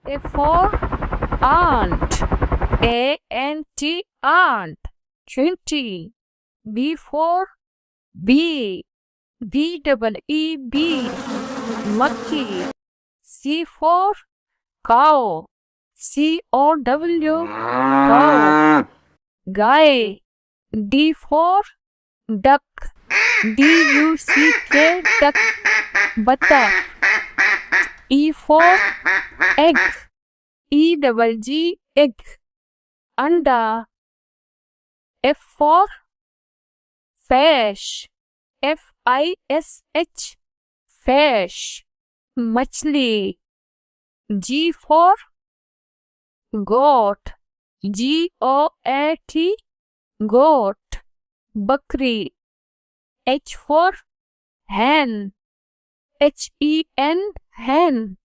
A for aunt. A-N-T, aunt. 20. B for bee. B-double-E-B, monkey. C for cow. C-O-W, cow. Guy. D for duck. D-U-C-K, duck. Buttock. E for egg. E-double-G, egg. Anda. F for fish. F-I-S-H, fish. Machli. G for goat. G-O-A-T, goat. Bakri. H for hen. H-E-N, hen.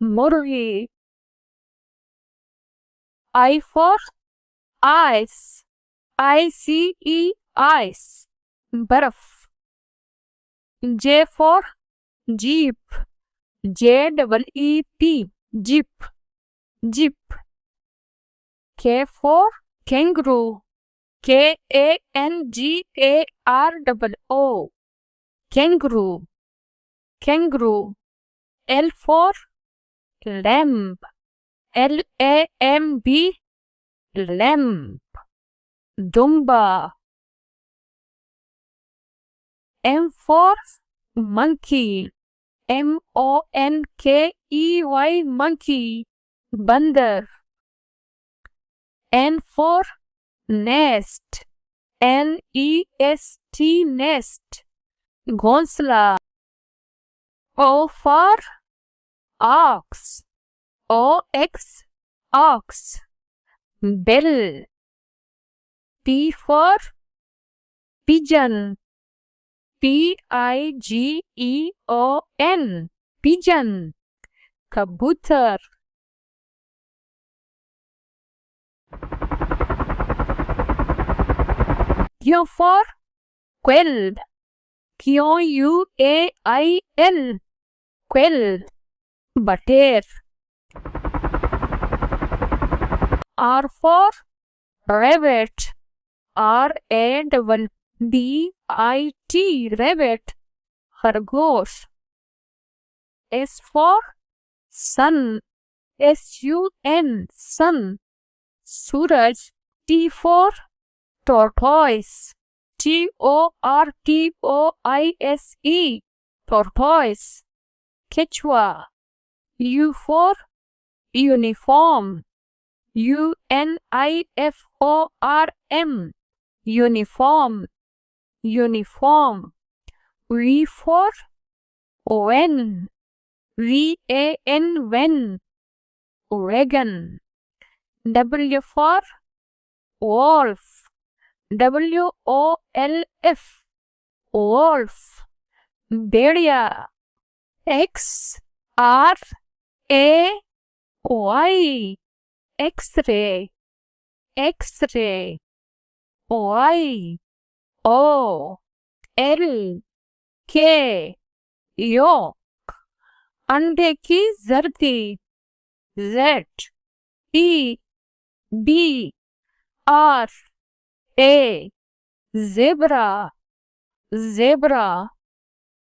Murgi. I for ice. I-C-E, ice. Barf. J for jeep. J-double-E-P, jeep. Jeep. K for kangaroo. K-A-N-G-A-R-O-O, kangaroo. Kangaroo. L for lamb. L-A-M-B, lamb. Dumba. M for monkey. M-O-N-K-E-Y, monkey. Bandar. N for nest. N-E-S-T, nest. Ghonsla. O for ox. O-X, ox. Bell. P for pigeon. P-I-G-E-O-N, pigeon. Kabutar. Q for quail. Q-U-A-I-L, quail. Bater. R for rabbit. R-A-B-B-I-T, rabbit. Khargosh. S for sun. S-U-N, sun. Suraj. T for tortoise. T-O-R-T-O-I-S-E, tortoise. Quechua. U for uniform. U-N-I-F-O-R-M, uniform. Uniform. V for wen. V-A-N, wen. Wagon. W for wolf. W-O-L-F, wolf. Bedia. X-R-A-Y, X-ray. X-ray. Y-O-L-K, yolk. अंडे की जर्दी. Z-E-B-R-A, zebra. Zebra.